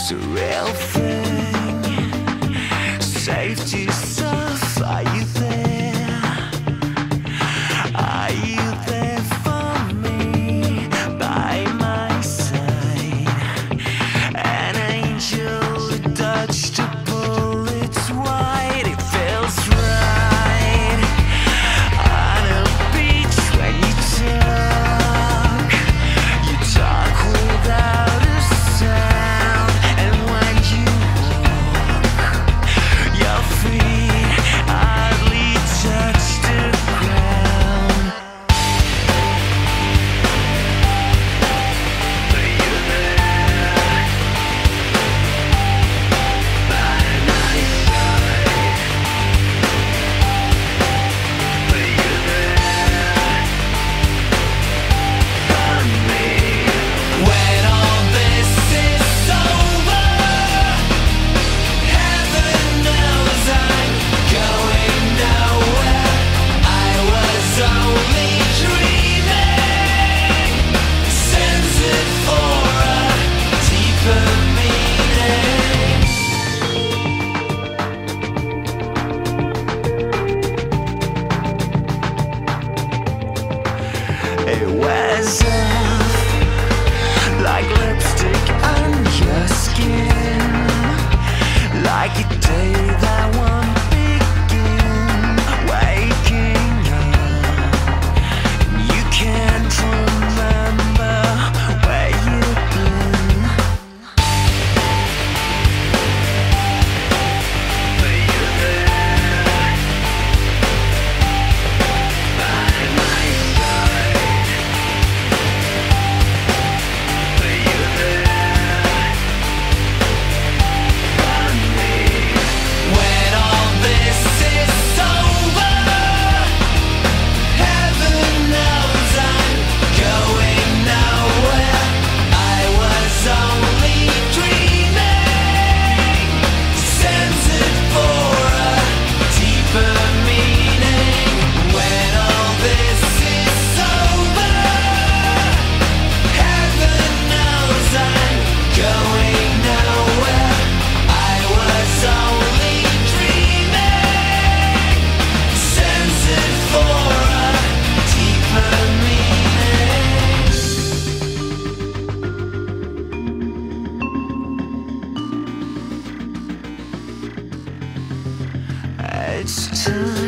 It's a real thing. Safety stuff, are you there? Are you there for me? By my side, an angel who dodged a bullet's wide. It feels right on a beach when you talk. You talk without a sound, and when you walk, your feet hardly touch the ground. But you're there by my side. But you're there for me. When all this is over, heaven knows I'm going nowhere. I was only dreaming, sends it for a deeper meaning. It wears off like lipstick on your skin, like a day that won't begin. Waking up, you can't remember where you've been. But you're there by my side. But you're there for me. When all this is over, heaven knows I'm going nowhere. I was only dreaming, sends it for a deeper meaning. When all this is over, heaven knows I'm going nowhere. I was only dreaming, sends it for a deeper meaning. It's time.